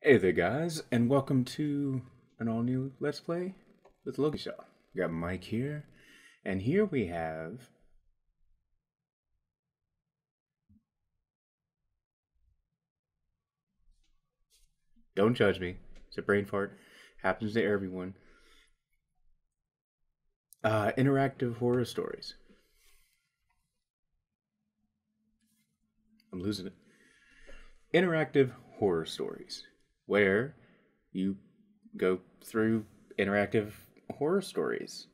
Hey there, guys, and welcome to an all-new Let's Play with Logan Shaw. Got Mike here, and here we have... Don't judge me. It's a brain fart. Happens to everyone. Interactive horror stories. I'm losing it. Interactive horror stories, where you go through interactive horror stories.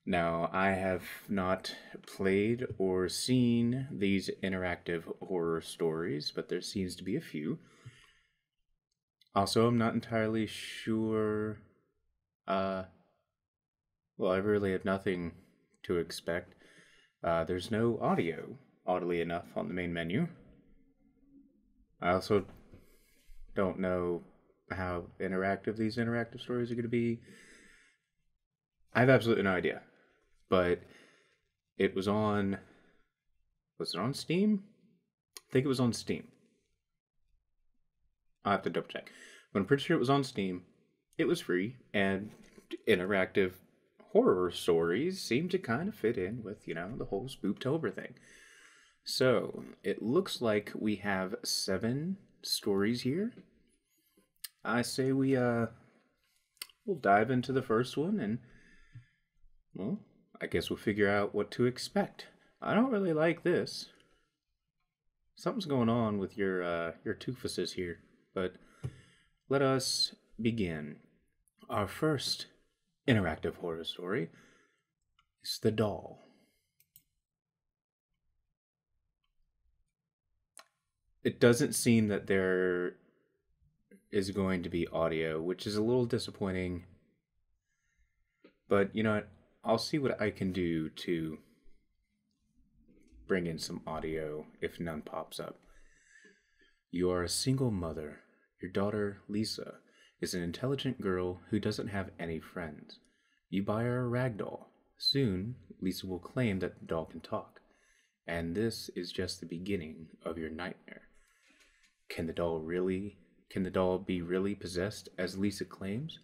Now, I have not played or seen these interactive horror stories, but there seems to be a few. Also, I'm not entirely sure. Well, I really have nothing to expect. There's no audio, oddly enough, on the main menu. I also don't know how interactive these interactive stories are going to be. I have absolutely no idea. But it was on... Was it on Steam? I think it was on Steam. I'll have to double check. But I'm pretty sure it was on Steam. It was free, and interactive horror stories seem to kind of fit in with, the whole Spooktober thing. So, it looks like we have 7 stories here. I say we'll dive into the first one, and, well, I guess we'll figure out what to expect. I don't really like this. Something's going on with your toofuses here, but let us begin. Our first interactive horror story is The Doll. It doesn't seem that there is going to be audio, which is a little disappointing. But, you know what? I'll see what I can do to bring in some audio if none pops up. You are a single mother. Your daughter, Lisa, is an intelligent girl who doesn't have any friends. You buy her a rag doll. Soon, Lisa will claim that the doll can talk. And this is just the beginning of your nightmare. Can the doll be really possessed as Lisa claims?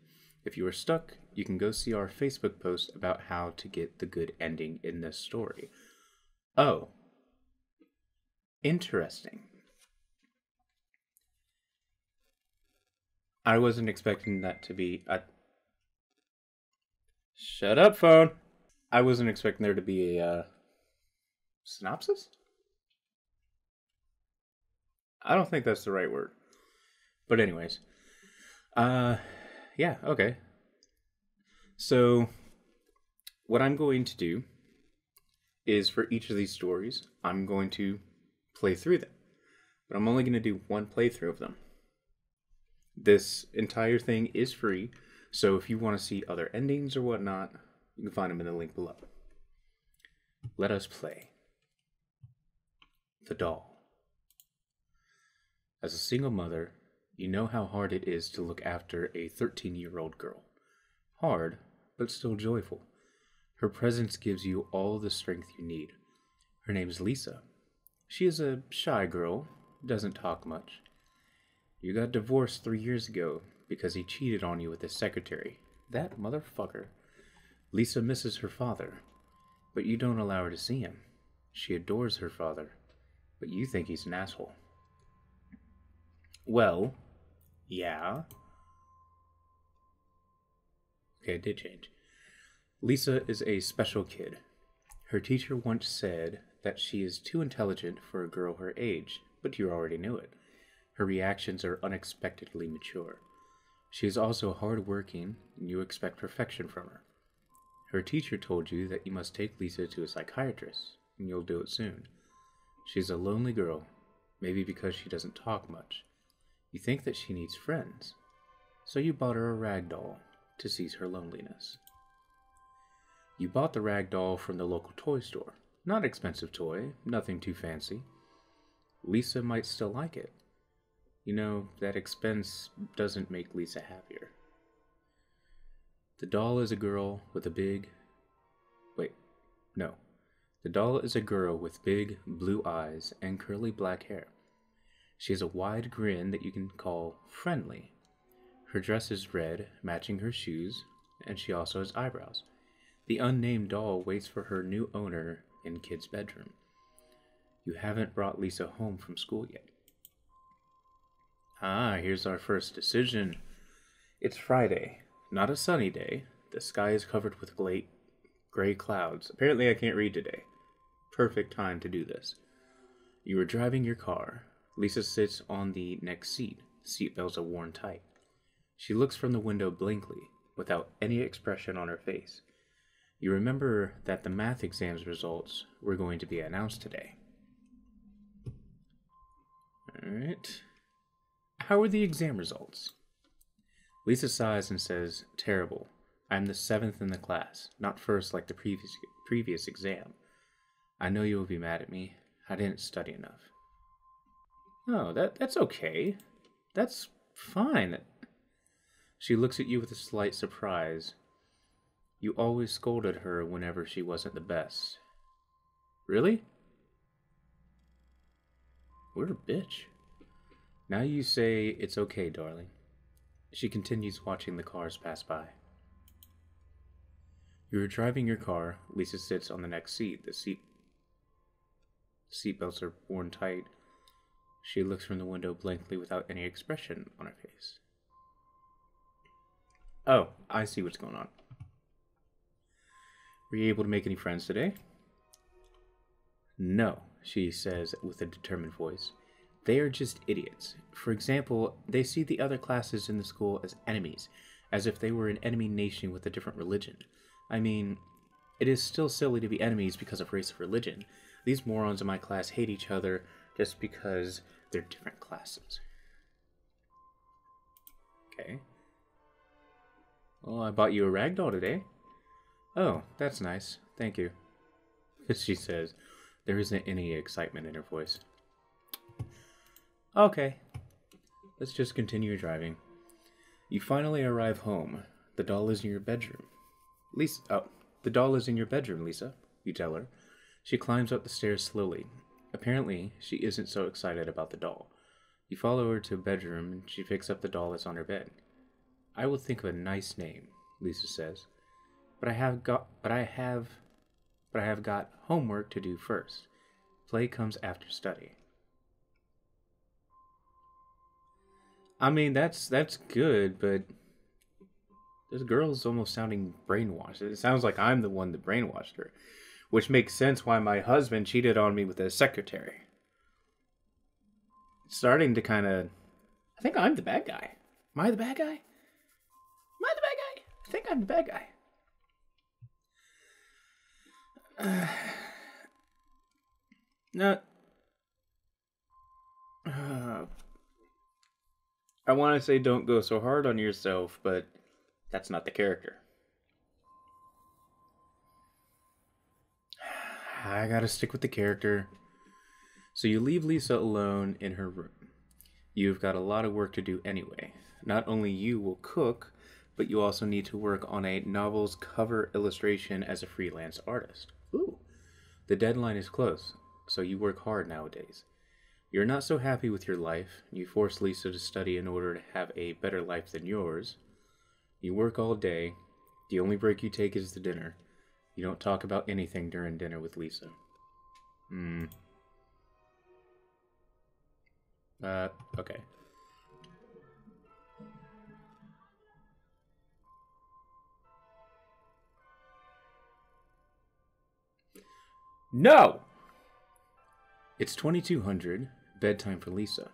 If you are stuck, you can go see our Facebook post about how to get the good ending in this story. Oh. Interesting. I wasn't expecting that to be a... Shut up, phone! I wasn't expecting there to be a, synopsis? I don't think that's the right word. But anyways. Yeah, okay. So, what I'm going to do is for each of these stories, I'm going to play through them. But I'm only going to do one playthrough of them. This entire thing is free, so if you want to see other endings or whatnot, you can find them in the link below. Let us play. The Doll. As a single mother, you know how hard it is to look after a 13-year-old girl. Hard, but still joyful. Her presence gives you all the strength you need. Her name is Lisa. She is a shy girl, doesn't talk much. You got divorced 3 years ago because he cheated on you with his secretary. That motherfucker. Lisa misses her father, but you don't allow her to see him. She adores her father, but you think he's an asshole. Well, yeah. Okay, it did change. Lisa is a special kid. Her teacher once said that she is too intelligent for a girl her age, but you already knew it. Her reactions are unexpectedly mature. She is also hard-working, and you expect perfection from her. Her teacher told you that you must take Lisa to a psychiatrist, and you'll do it soon. She's a lonely girl, maybe because she doesn't talk much. You think that she needs friends, so you bought her a rag doll to ease her loneliness. You bought the rag doll from the local toy store. Not an expensive toy, nothing too fancy. Lisa might still like it. You know, that expense doesn't make Lisa happier. The doll is a girl with a big... Wait, no. The doll is a girl with big blue eyes and curly black hair. She has a wide grin that you can call friendly. Her dress is red, matching her shoes, and she also has eyebrows. The unnamed doll waits for her new owner in Kid's bedroom. You haven't brought Lisa home from school yet. Ah, here's our first decision. It's Friday, not a sunny day. The sky is covered with gray clouds. Apparently I can't read today. Perfect time to do this. You are driving your car. Lisa sits on the next seat. Seatbelts are worn tight. She looks from the window blankly, without any expression on her face. You remember that the math exam's results were going to be announced today. Alright. How are the exam results? Lisa sighs and says, terrible. I'm the 7th in the class, not first like the previous exam. I know you will be mad at me. I didn't study enough. Oh, that's okay. That's fine. She looks at you with a slight surprise. You always scolded her whenever she wasn't the best. Really? What a bitch. Now you say it's okay, darling. She continues watching the cars pass by. You're driving your car. Lisa sits on the next seat. The seatbelts are worn tight. She looks from the window blankly without any expression on her face. Oh, I see what's going on. Were you able to make any friends today? No, she says with a determined voice. They are just idiots. For example, they see the other classes in the school as enemies, as if they were an enemy nation with a different religion. I mean, it is still silly to be enemies because of race or religion. These morons in my class hate each other just because they're different classes. Okay. Well, I bought you a ragdoll today. Oh, that's nice. Thank you. She says. There isn't any excitement in her voice. Okay. Let's just continue driving. You finally arrive home. The doll is in your bedroom. The doll is in your bedroom, Lisa, you tell her. She climbs up the stairs slowly. Apparently, she isn't so excited about the doll. You follow her to a bedroom, and she picks up the doll that's on her bed. I will think of a nice name, Lisa says. But I have got homework to do first. Play comes after study. I mean, that's good, but this girl's almost sounding brainwashed. It sounds like I'm the one that brainwashed her, which makes sense why my husband cheated on me with his secretary. It's starting to kind of... I think I'm the bad guy. Am I the bad guy? Am I the bad guy? I think I'm the bad guy. No. I want to say don't go so hard on yourself, but that's not the character. I gotta stick with the character. So you leave Lisa alone in her room. You've got a lot of work to do anyway. Not only you will cook, but you also need to work on a novel's cover illustration as a freelance artist. Ooh. The deadline is close, so you work hard nowadays. You're not so happy with your life. You force Lisa to study in order to have a better life than yours. You work all day. The only break you take is the dinner. You don't talk about anything during dinner with Lisa. Okay. No! It's 2200, bedtime for Lisa.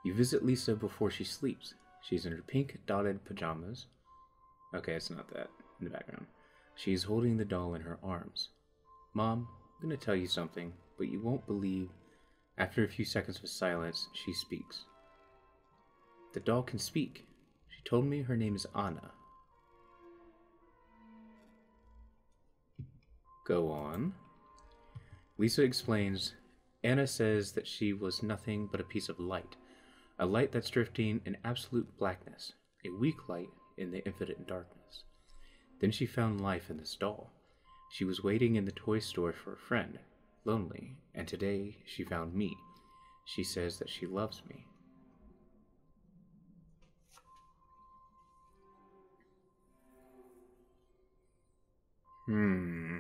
You visit Lisa before she sleeps. She's in her pink dotted pajamas. Okay, it's not that in the background. She's holding the doll in her arms. Mom, I'm going to tell you something, but you won't believe. After a few seconds of silence, she speaks. The doll can speak. She told me her name is Anna. Go on. Lisa explains. Anna says that she was nothing but a piece of light. A light that's drifting in absolute blackness. A weak light in the infinite darkness. Then she found life in this doll. She was waiting in the toy store for a friend, lonely, and today she found me. She says that she loves me. Hmm.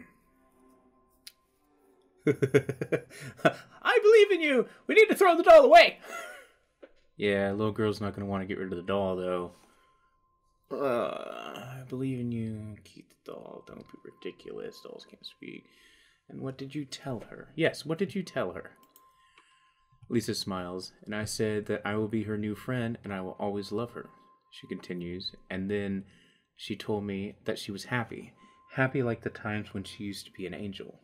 I believe in you! We need to throw the doll away! Yeah, little girl's not going to want to get rid of the doll, though. I believe in you. Keep the doll. Don't be ridiculous. Dolls can't speak. And what did you tell her? Yes, what did you tell her? Lisa smiles, and I said that I will be her new friend and I will always love her. She continues, and then she told me that she was happy. Happy like the times when she used to be an angel.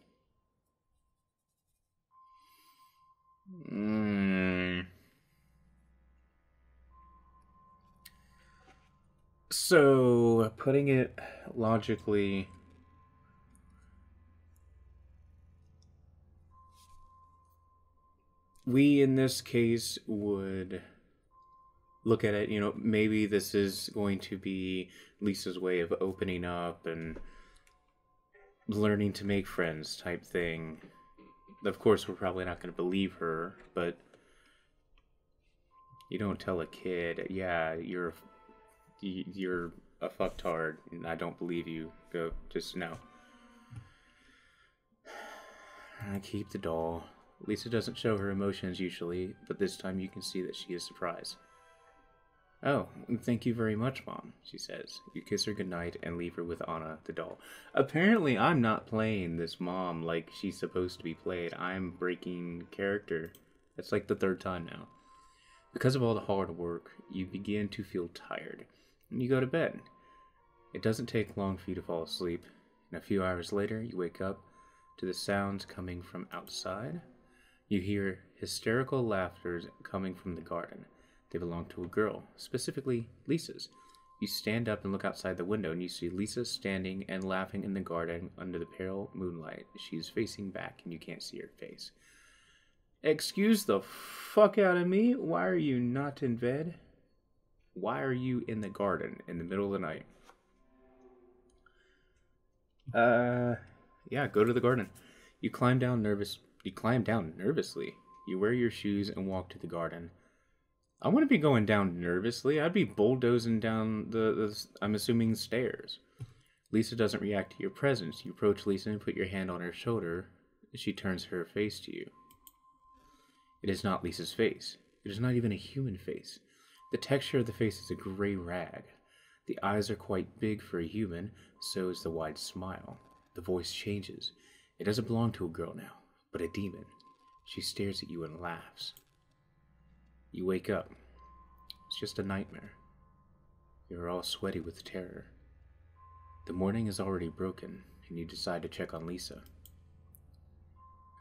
So, putting it logically, we in this case would look at it, maybe this is going to be Lisa's way of opening up and learning to make friends type thing. Of course, we're probably not going to believe her, but you don't tell a kid, yeah, you're a fucktard, and I don't believe you. Go, just no. I keep the doll. Lisa doesn't show her emotions usually, but this time you can see that she is surprised. Oh, thank you very much, Mom, she says. You kiss her goodnight and leave her with Anna, the doll. Apparently, I'm not playing this mom like she's supposed to be played. I'm breaking character. That's like the third time now. Because of all the hard work, you begin to feel tired, and you go to bed. It doesn't take long for you to fall asleep, and a few hours later, you wake up to the sounds coming from outside. You hear hysterical laughter coming from the garden. They belong to a girl, specifically Lisa's. You stand up and look outside the window, and you see Lisa standing and laughing in the garden under the pale moonlight. She's facing back, and you can't see her face. Excuse the fuck out of me? Why are you not in bed? Why are you in the garden in the middle of the night? Yeah, go to the garden. You climb down nervously. You wear your shoes and walk to the garden. I wouldn't be going down nervously. I'd be bulldozing down the I'm assuming, stairs. Lisa doesn't react to your presence. You approach Lisa and put your hand on her shoulder. She turns her face to you. It is not Lisa's face. It is not even a human face. The texture of the face is a gray rag. The eyes are quite big for a human, so is the wide smile. The voice changes. It doesn't belong to a girl now, but a demon. She stares at you and laughs. You wake up. It's just a nightmare. You're all sweaty with terror. The morning is already broken, and you decide to check on Lisa.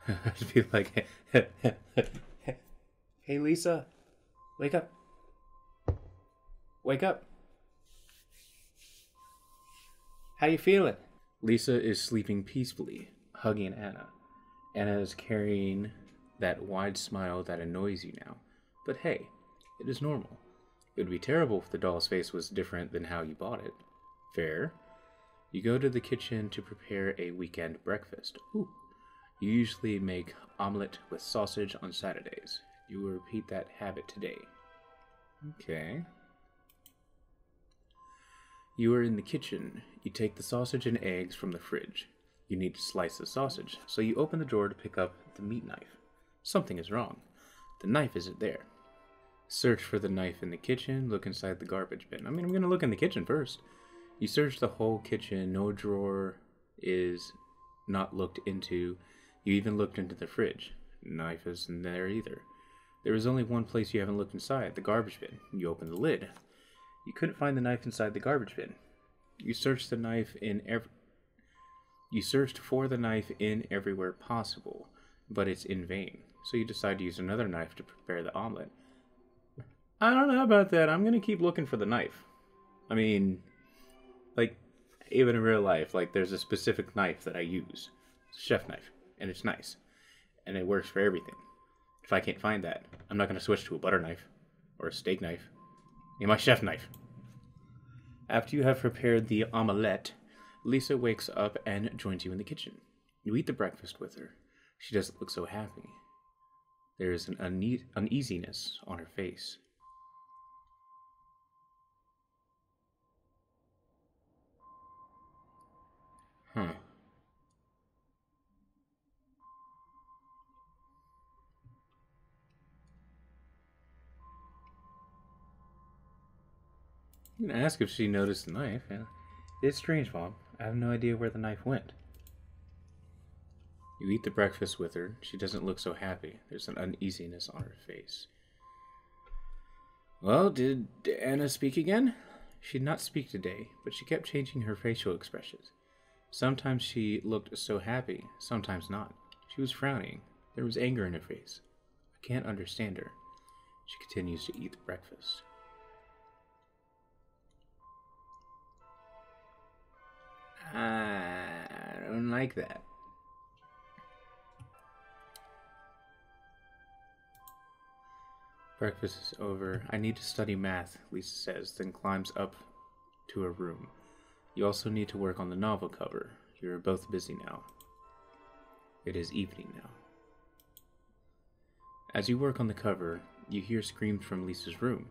I'd be like, hey Lisa, wake up. Wake up. How you feeling? Lisa is sleeping peacefully, hugging Anna. Anna is carrying that wide smile that annoys you now. But hey, it is normal. It would be terrible if the doll's face was different than how you bought it. Fair. You go to the kitchen to prepare a weekend breakfast. Ooh. You usually make omelet with sausage on Saturdays. You will repeat that habit today. Okay. You are in the kitchen. You take the sausage and eggs from the fridge. You need to slice the sausage, so you open the drawer to pick up the meat knife. Something is wrong. The knife isn't there. Search for the knife in the kitchen. Look inside the garbage bin. I'm going to look in the kitchen first. You search the whole kitchen. No drawer is not looked into. You even looked into the fridge. Knife isn't there either. There is only one place you haven't looked inside, the garbage bin. You open the lid. You couldn't find the knife inside the garbage bin. You searched the knife You searched for the knife in everywhere possible, but it's in vain. So you decide to use another knife to prepare the omelet. I don't know about that. I'm gonna keep looking for the knife. I mean, like, even in real life, like, there's a specific knife that I use. It's a chef knife, and it's nice. And it works for everything. If I can't find that, I'm not gonna switch to a butter knife or a steak knife. Need my chef knife. After you have prepared the omelette, Lisa wakes up and joins you in the kitchen. You eat the breakfast with her. She doesn't look so happy. There is an uneasiness on her face. I'm gonna ask if she noticed the knife. Yeah. It's strange, Mom. I have no idea where the knife went. You eat the breakfast with her. She doesn't look so happy. There's an uneasiness on her face. Well, did Anna speak again? She did not speak today, but she kept changing her facial expressions. Sometimes she looked so happy, sometimes not. She was frowning. There was anger in her face. I can't understand her. She continues to eat the breakfast. I don't like that. Breakfast is over. I need to study math, Lisa says, then climbs up to her room. You also need to work on the novel cover. You're both busy now. It is evening now. As you work on the cover, you hear screams from Lisa's room.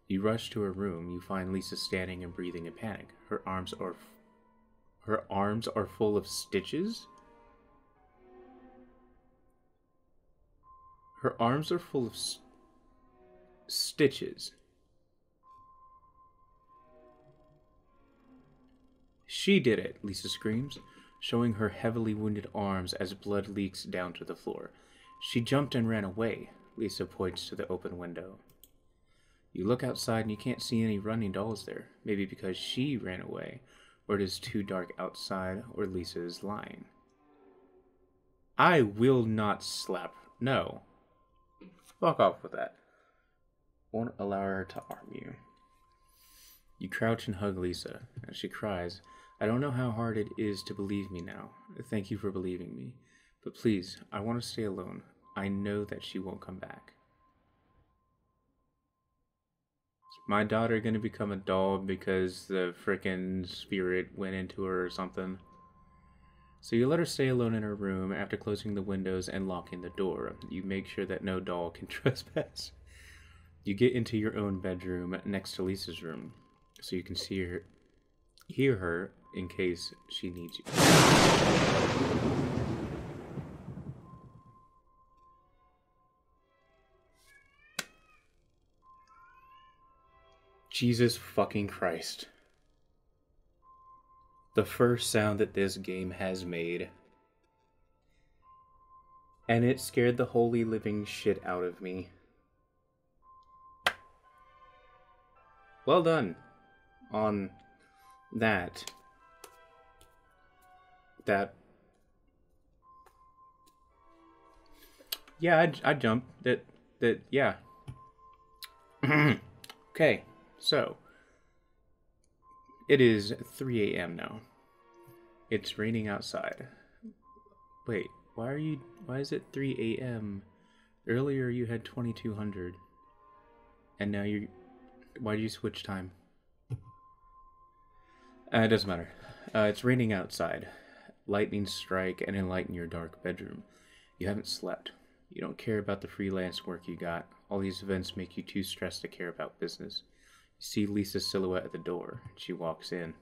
You rush to her room. You find Lisa standing and breathing in panic. Her arms are full of stitches. Her arms are full of stitches. She did it, Lisa screams, showing her heavily wounded arms as blood leaks down to the floor. She jumped and ran away. Lisa points to the open window. You look outside and you can't see any running dolls there. Maybe because she ran away, or it is too dark outside, or Lisa is lying. I will not slap. No. Fuck off with that. Won't allow her to arm you. You crouch and hug Lisa, and she cries. I don't know how hard it is to believe me now. Thank you for believing me. But please, I want to stay alone. I know that she won't come back. Is my daughter going to become a doll because the frickin' spirit went into her or something? So you let her stay alone in her room after closing the windows and locking the door. You make sure that no doll can trespass. You get into your own bedroom next to Lisa's room, so you can hear her in case she needs you. Jesus fucking Christ. The first sound that this game has made. And it scared the holy living shit out of me. Well done on that. Yeah, I jumped. Yeah. Okay, so it is 3 a.m. now. It's raining outside. Wait, why is it 3 a.m.? Earlier you had 2200. And now why do you switch time? It doesn't matter. It's raining outside. Lightning strike and enlighten your dark bedroom. You haven't slept. You don't care about the freelance work you got. All these events make you too stressed to care about business. You see Lisa's silhouette at the door. She walks in.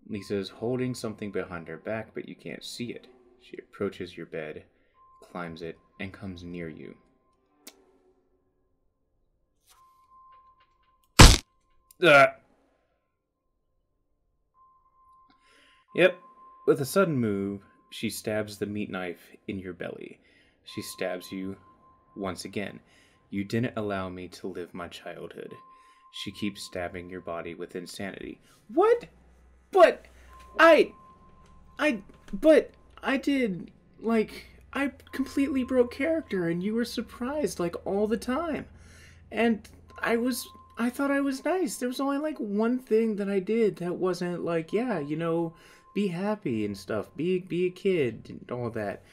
Lisa is holding something behind her back, but you can't see it. She approaches your bed, climbs it, and comes near you. Yep, with a sudden move, she stabs the meat knife in your belly. She stabs you once again. You didn't allow me to live my childhood. She keeps stabbing your body with insanity. What? But I did, like, I completely broke character and you were surprised, like, all the time. And I thought I was nice. There was only, like, one thing that I did that wasn't, like, yeah, you know, be happy and stuff. Be a kid and all that.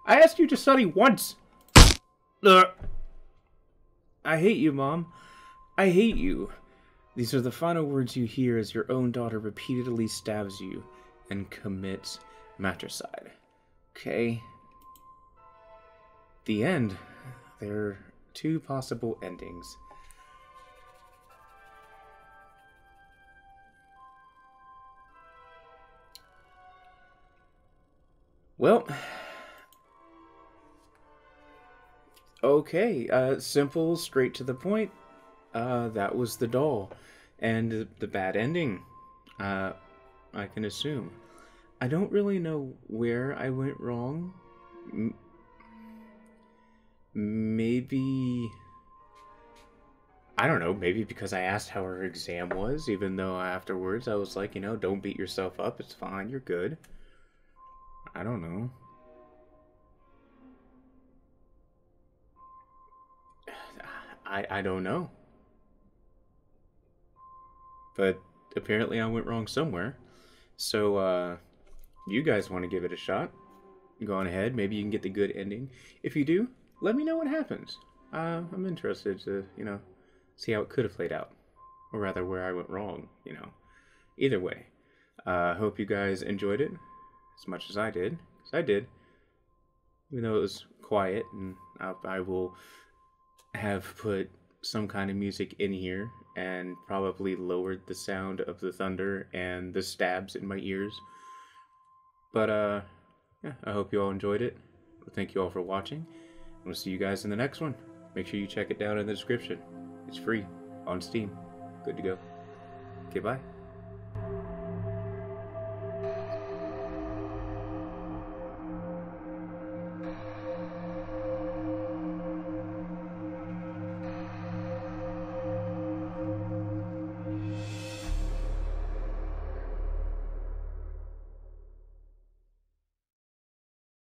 I asked you to study once. I hate you, Mom. I hate you. These are the final words you hear as your own daughter repeatedly stabs you and commits matricide. Okay. The end. There are two possible endings. Well, okay, simple, straight to the point. That was the doll. And the bad ending, uh, I can assume. I don't really know where I went wrong. Maybe... I don't know, maybe because I asked how her exam was, even though afterwards I was like, don't beat yourself up, it's fine, you're good. I don't know. I don't know. But apparently I went wrong somewhere. So, you guys want to give it a shot? Go on ahead, maybe you can get the good ending. If you do, let me know what happens. I'm interested to, see how it could have played out. Or rather, where I went wrong. Either way, hope you guys enjoyed it as much as I did. Because I did. Even though it was quiet, and I will have put some kind of music in here and probably lowered the sound of the thunder and the stabs in my ears. But, yeah, I hope you all enjoyed it. Thank you all for watching. We'll see you guys in the next one. Make sure you check it down in the description. It's free on Steam. Good to go. Okay, bye.